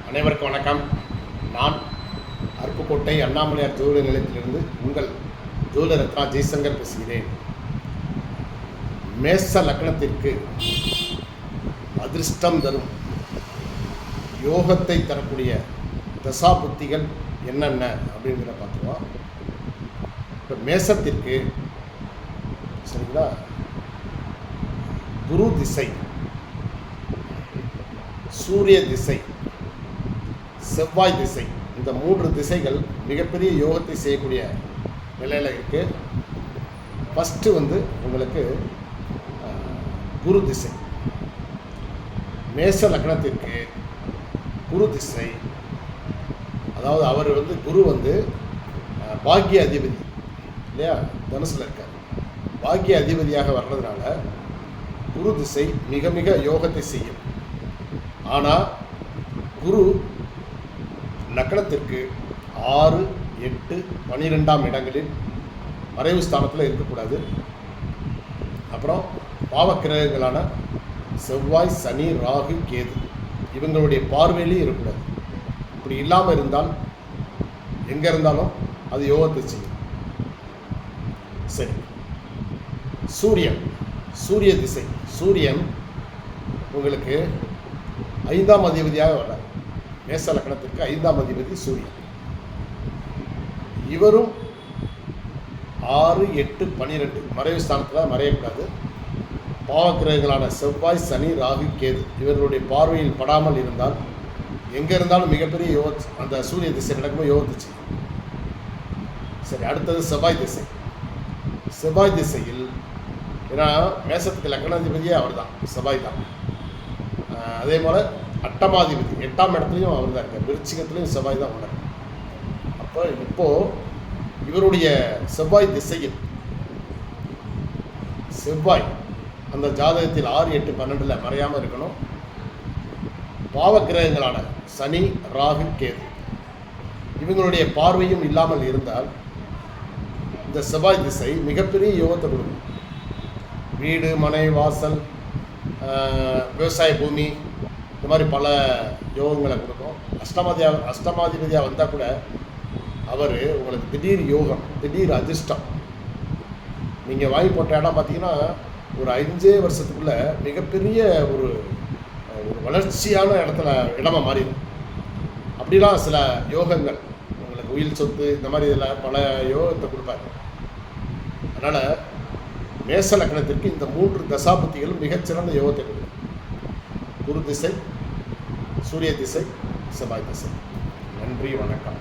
அனைவருக்கும் வணக்கம். நான் அருப்புக்கோட்டை அண்ணாமலையார் ஜோதிட நிலையத்திலிருந்து உங்கள் ஜோதிட ரத்னா ஜெய்சங்கர் பேசுகிறேன். மேச லக்னத்திற்கு அதிர்ஷ்டம் தரும் யோகத்தை தரக்கூடிய தசா புத்திகள் என்னென்ன அப்படிங்கிறத பார்த்துருவோம். இப்போ மேசத்திற்கு சரிங்களா, குரு திசை, சூரிய திசை, செவ்வாய் திசை, இந்த 3 திசைகள் மிகப்பெரிய யோகத்தை செய்யக்கூடிய நிலையில் இருக்குது. ஃபஸ்ட்டு உங்களுக்கு குரு திசை. மேச லக்னத்திற்கு குரு திசை, அதாவது அவர் குரு பாக்கிய அதிபதி இல்லையா, தனுசில் இருக்கார். பாக்கிய அதிபதியாக வர்றதுனால குரு திசை மிக மிக யோகத்தை செய்யும். ஆனால் குரு லக்னத்திற்கு 6, 8, 12ஆம் இடங்களில் மறைவு ஸ்தானத்தில் இருக்கக்கூடாது. அப்புறம் பாவக்கிரகங்களான செவ்வாய், சனி, ராகு, கேது இவங்களுடைய பார்வையிலையும் இருக்கக்கூடாது. இப்படி இல்லாமல் இருந்தால் எங்கே இருந்தாலும் அது யோகத்தை செய்யும். சரி, சூரியன், சூரிய திசை. சூரியன் உங்களுக்கு 5ஆம் அதிபதியாக வர்றார். மேச லக்னத்திற்கு 5ஆம் அதிபதி சூரியன். இவரும் 6, 8, 12 மறைவு ஸ்தானத்தில் மறையக்கூடாது. பாவக்கிரகங்களான செவ்வாய், சனி, ராகு, கேது இவர்களுடைய பார்வையில் படாமல் இருந்தால் எங்கே இருந்தாலும் மிகப்பெரிய அந்த சூரிய திசை நடக்கும்போது யோகத்தை செய்யும். சரி, அடுத்தது செவ்வாய் திசை. செவ்வாய் திசையில், ஏன்னா மேசத்துக்கு லக்னாதிபதியே அவர் தான், செவ்வாய் தான். அதே போல் அட்டமாதிபதி 8ஆம் இடத்துலையும் அவர் தான் இருக்கார். விருச்சிகத்துலையும் செவ்வாய் தான் உள்ளார். அப்போ இப்போது இவருடைய செவ்வாய் திசையில் செவ்வாய் அந்த ஜாதகத்தில் 6, 8, 12 மறையாமல் இருக்கணும். பாவக்கிரகங்களான சனி, ராகு, கேது இவங்களுடைய பார்வையும் இல்லாமல் இருந்தால் இந்த செவ்வாய் திசை மிகப்பெரிய யோகத்தை கொடுக்கும். வீடு, மனை, வாசல், விவசாய பூமி, இந்த மாதிரி பல யோகங்களை கொடுக்கும். அஷ்டமாதிபதியாக வந்தால் கூட அவர் உங்களுக்கு திடீர் யோகம், திடீர் அதிர்ஷ்டம். நீங்கள் வாங்கி போட்ட இடம் பார்த்தீங்கன்னா ஒரு 5 வருஷத்துக்குள்ளே மிகப்பெரிய ஒரு வளர்ச்சியான இடமா மாறிடும். அப்படிலாம் சில யோகங்கள் உங்களுக்கு உயில் சொத்து இந்த மாதிரி இதில் பல யோகத்தை கொடுப்பார். அதனால் மேச லக்னத்திற்கு இந்த 3 தசாபுத்திகளும் மிகச்சிறந்த யோகத்தை கொடுக்கும். குரு திசை, சூரிய திசை, செவ்வாய் திசை. நன்றி, வணக்கம்.